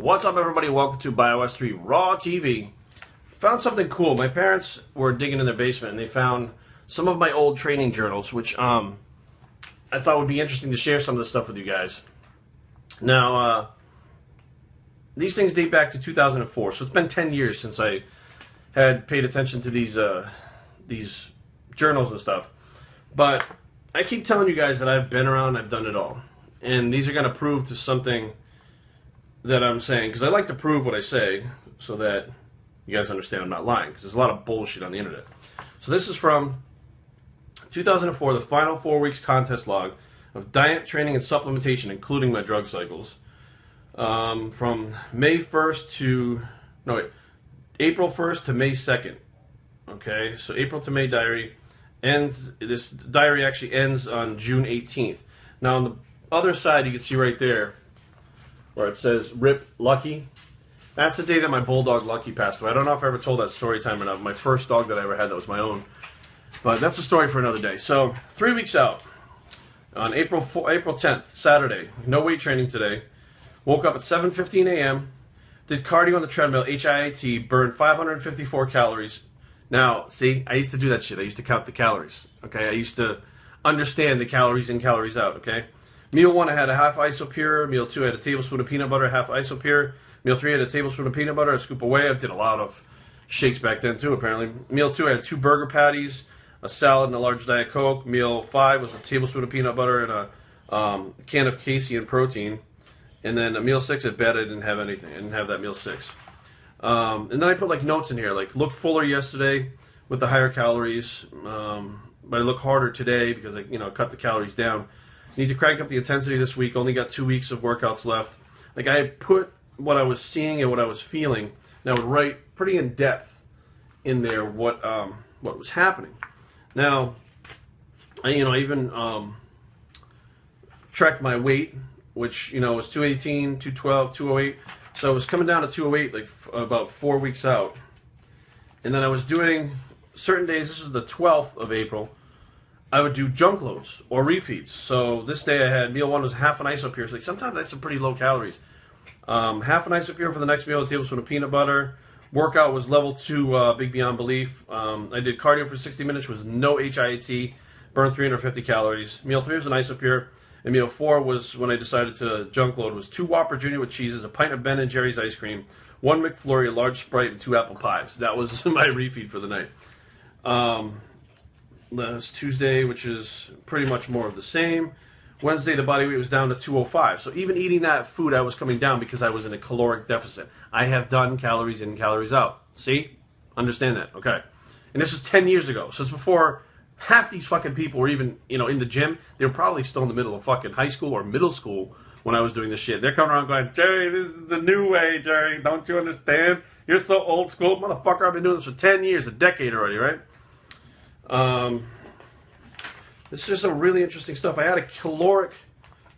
What's up, everybody? Welcome to Bios3 Raw TV. Found something cool. My parents were digging in their basement and they found some of my old training journals, which I thought would be interesting to share some of this stuff with you guys. Now, these things date back to 2004, so it's been 10 years since I had paid attention to these journals and stuff. But I keep telling you guys that I've been around, I've done it all. And these are going to prove to something that I'm saying, because I like to prove what I say so that you guys understand I'm not lying, because there's a lot of bullshit on the internet. So this is from 2004, the final 4 weeks contest log of diet, training, and supplementation, including my drug cycles, from May 1st to, April 1st to May 2nd. Okay, so April to May diary ends, this diary actually ends on June 18th. Now on the other side, you can see right there where it says RIP Lucky. That's the day that my bulldog Lucky passed away. I don't know if I ever told that story time or not. My first dog that I ever had that was my own. But that's a story for another day. So 3 weeks out, on April 10th, Saturday, no weight training today. Woke up at 7:15 a.m., did cardio on the treadmill, HIIT, burned 554 calories. Now, see, I used to do that shit. I used to count the calories. Okay, I used to understand the calories in, calories out. Okay. Meal 1, I had a half isopure. Meal 2, I had a tablespoon of peanut butter, half isopure. Meal 3, I had a tablespoon of peanut butter, a scoop of whey. I did a lot of shakes back then too, apparently. Meal 2, I had 2 burger patties, a salad, and a large Diet Coke. Meal 5 was a tablespoon of peanut butter and a can of casein protein. And then a meal 6 at bed, I didn't have anything. I didn't have that meal 6. And then I put like notes in here, like look fuller yesterday with the higher calories, but I look harder today because I cut the calories down. Need to crank up the intensity this week. Only got 2 weeks of workouts left. Like I put what I was seeing and what I was feeling, and I would write pretty in depth in there what was happening. Now, I even tracked my weight, which was 218, 212, 208. So I was coming down to 208 like about 4 weeks out, and then I was doing certain days. This is the 12th of April. I would do junk loads or refeeds. So this day I had meal 1 was half an isopure. So like sometimes that's some pretty low calories. Half an isopure for the next meal, a tablespoon of peanut butter. Workout was level 2, big beyond belief. I did cardio for 60 minutes, was no HIIT, burned 350 calories. Meal 3 was an isopure. And meal 4 was when I decided to junk load, was 2 Whopper Jr. with cheeses, a pint of Ben & Jerry's ice cream, 1 McFlurry, a large Sprite, and 2 apple pies. That was my refeed for the night. Last Tuesday, which is pretty much more of the same. Wednesday, the body weight was down to 205. So even eating that food, I was coming down because I was in a caloric deficit. I have done calories in, calories out. See? Understand that. Okay. And this was 10 years ago. So it's before half these fucking people were even, in the gym. They were probably still in the middle of fucking high school or middle school when I was doing this shit. They're coming around going, Jerry, this is the new way, Jerry. Don't you understand? You're so old school. Motherfucker, I've been doing this for 10 years, a decade already, right? This is just some really interesting stuff. I had a caloric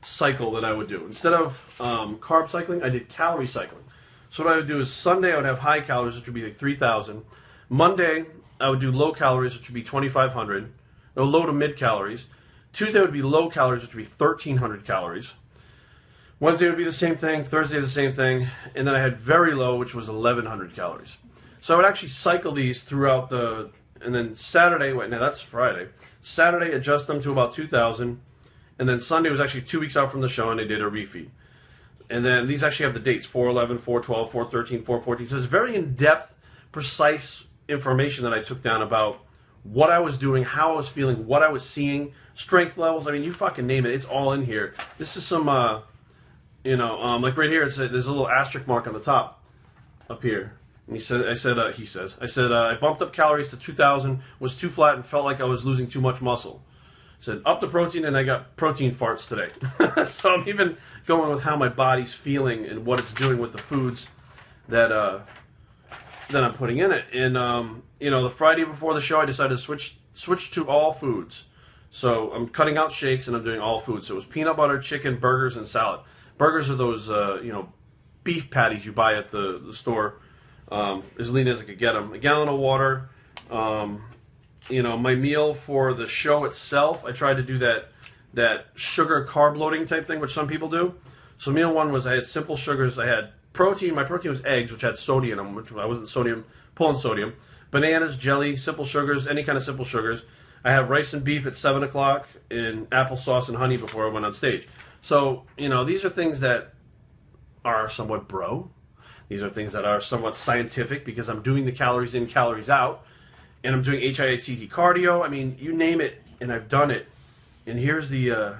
cycle that I would do. Instead of carb cycling, I did calorie cycling. So what I would do is Sunday I would have high calories, which would be like 3,000. Monday I would do low calories, which would be 2,500. No, low to mid calories. Tuesday would be low calories, which would be 1,300 calories. Wednesday would be the same thing. Thursday the same thing. And then I had very low, which was 1,100 calories. So I would actually cycle these throughout the... And then Saturday, that's Friday. Saturday, adjust them to about 2,000. And then Sunday was actually 2 weeks out from the show, and I did a refeed. And then these actually have the dates, 4/11, 4/12, 4/13, 4/14. So it's very in-depth, precise information that I took down about what I was doing, how I was feeling, what I was seeing, strength levels. I mean, you fucking name it. It's all in here. This is some, like right here, there's a little asterisk mark on the top up here. And I said, I bumped up calories to 2,000, was too flat, and felt like I was losing too much muscle. I said, up the protein, and I got protein farts today. So I'm even going with how my body's feeling and what it's doing with the foods that I'm putting in it. And, the Friday before the show, I decided to switch to all foods. So I'm cutting out shakes, and I'm doing all foods. So it was peanut butter, chicken, burgers, and salad. Burgers are those, beef patties you buy at the store. As lean as I could get them. A gallon of water. My meal for the show itself, I tried to do that sugar carb loading type thing, which some people do. So meal 1 was I had simple sugars. I had protein. My protein was eggs, which had sodium in them, which I wasn't pulling sodium. Bananas, jelly, simple sugars, any kind of simple sugars. I had rice and beef at 7 o'clock and applesauce and honey before I went on stage. So, these are things that are somewhat bro. These are things that are somewhat scientific because I'm doing the calories in, calories out. And I'm doing HIIT cardio. I mean, you name it, and I've done it. And here's the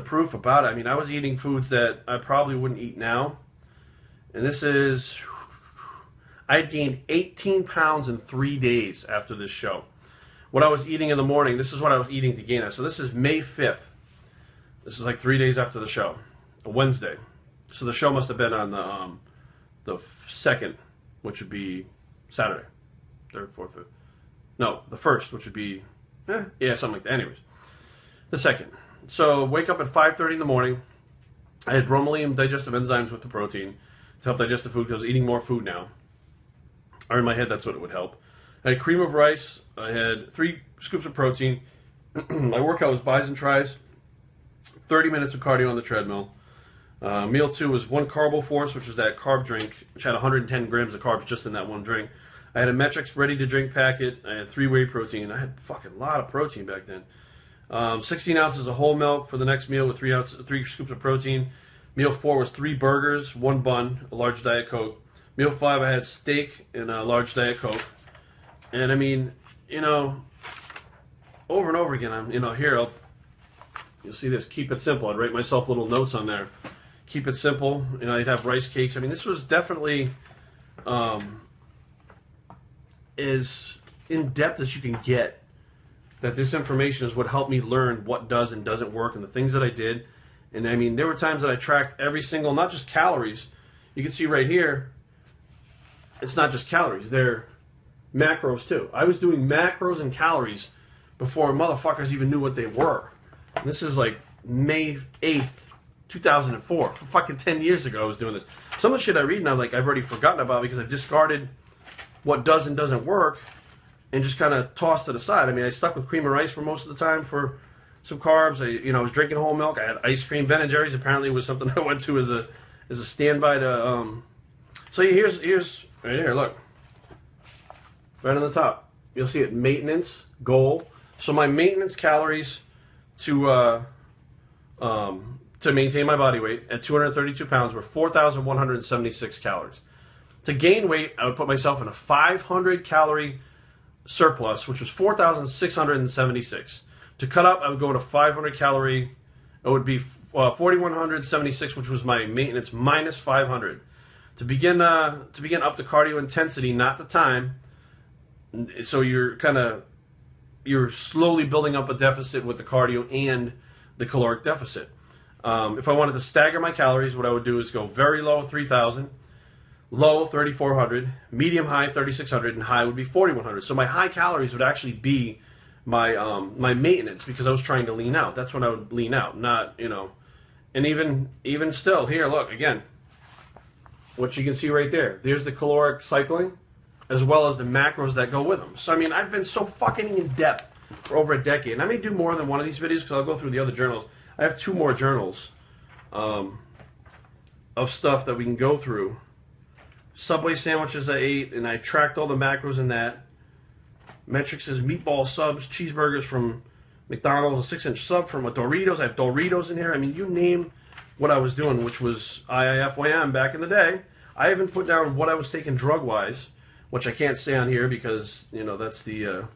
proof about it. I mean, I was eating foods that I probably wouldn't eat now. And this is... I had gained 18 pounds in 3 days after this show. What I was eating in the morning, this is what I was eating to gain it. So this is May 5th. This is like 3 days after the show. A Wednesday. So the show must have been on the 2nd, which would be Saturday. 3rd, 4th, 5th. No, the 1st, which would be, something like that. Anyways, the 2nd. So wake up at 5:30 in the morning. I had bromelain digestive enzymes with the protein to help digest the food because I was eating more food now. Or in my head, that's what it would help. I had cream of rice. I had 3 scoops of protein. My workout was bis and tris. 30 minutes of cardio on the treadmill. Meal 2 was 1 Carbo Force, which was that carb drink, which had 110 grams of carbs just in that one drink. I had a Metrics ready-to-drink packet. I had 3 whey protein. I had a fucking lot of protein back then. 16 ounces of whole milk for the next meal with 3 scoops of protein. Meal 4 was 3 burgers, 1 bun, a large Diet Coke. Meal 5, I had steak and a large Diet Coke. And I mean, over and over again, here, you'll see this, keep it simple. I'd write myself little notes on there. Keep it simple. I'd have rice cakes. I mean, this was definitely as in-depth as you can get. That this information is what helped me learn what does and doesn't work and the things that I did. And I mean, there were times that I tracked every single, not just calories. You can see right here, it's not just calories. They're macros too. I was doing macros and calories before motherfuckers even knew what they were. And this is like May 8th, 2004. Fucking 10 years ago I was doing this. Some of the shit I read now, I've already forgotten about because I've discarded what does and doesn't work and just kind of tossed it aside. I mean, I stuck with cream of rice for most of the time for some carbs. I was drinking whole milk. I had ice cream. Ben and Jerry's apparently was something I went to as a standby to. So here's right here. Look, right on the top, you'll see it. Maintenance goal. So my maintenance calories to maintain my body weight at 232 pounds were 4,176 calories. To gain weight, I would put myself in a 500 calorie surplus, which was 4,676. To cut up, I would go to 500 calorie. It would be 4,176, which was my maintenance minus 500. To begin up the cardio intensity, not the time. So you're slowly building up a deficit with the cardio and the caloric deficit. If I wanted to stagger my calories, what I would do is go very low, 3,000. Low, 3,400, medium high, 3,600, and high would be 4,100. So my high calories would actually be my my maintenance because I was trying to lean out. That's when I would lean out, not, And even still, here, look, again, what you can see right there. There's the caloric cycling as well as the macros that go with them. So, I mean, I've been so fucking in depth for over a decade. And I may do more than one of these videos because I'll go through the other journals. I have 2 more journals of stuff that we can go through. Subway sandwiches I ate, and I tracked all the macros in that. Metrics is meatball subs, cheeseburgers from McDonald's, a 6-inch sub from a Doritos. I have Doritos in here. I mean, you name what I was doing, which was IIFYM back in the day. I even put down what I was taking drug-wise, which I can't say on here because, that's the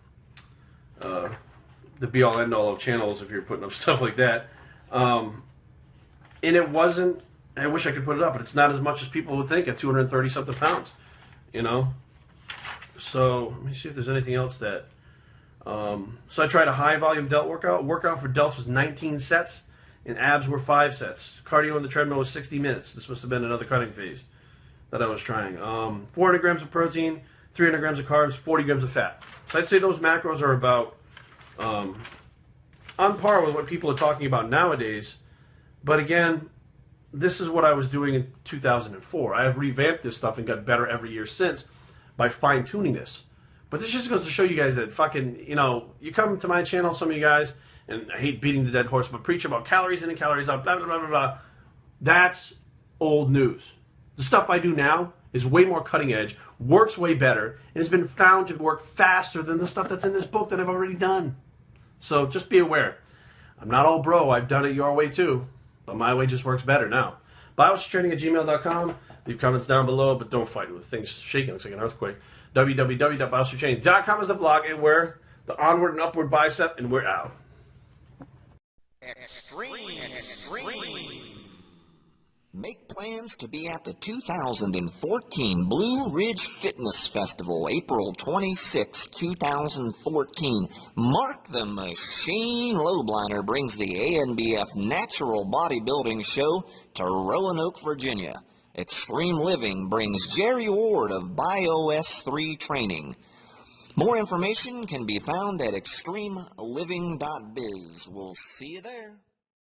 be-all, end-all of channels if you're putting up stuff like that. And it wasn't... I wish I could put it up, but it's not as much as people would think at 230-something pounds, So let me see if there's anything else that... So I tried a high-volume delt workout. Workout for delts was 19 sets, and abs were 5 sets. Cardio on the treadmill was 60 minutes. This must have been another cutting phase that I was trying. 400 grams of protein, 300 grams of carbs, 40 grams of fat. So I'd say those macros are about on par with what people are talking about nowadays. But again... This is what I was doing in 2004. I have revamped this stuff and got better every year since by fine-tuning this. But this just goes to show you guys that fucking, you come to my channel, some of you guys, and I hate beating the dead horse, but preach about calories in and calories out, blah, blah, blah, blah, blah. That's old news. The stuff I do now is way more cutting edge, works way better, and has been found to work faster than the stuff that's in this book that I've already done. So just be aware. I'm not all bro. I've done it your way too, but my way just works better now. Bios3training@gmail.com. Leave comments down below, but don't fight with things shaking. Looks like an earthquake. www.bios3training.com is the blog, and we're the onward and upward bicep, and we're out. Extreme. Make plans to be at the 2014 Blue Ridge Fitness Festival, April 26, 2014. Mark the Machine Lowbliner brings the ANBF Natural Bodybuilding Show to Roanoke, Virginia. Extreme Living brings Jerry Ward of Bios3 Training. More information can be found at extremeliving.biz. We'll see you there.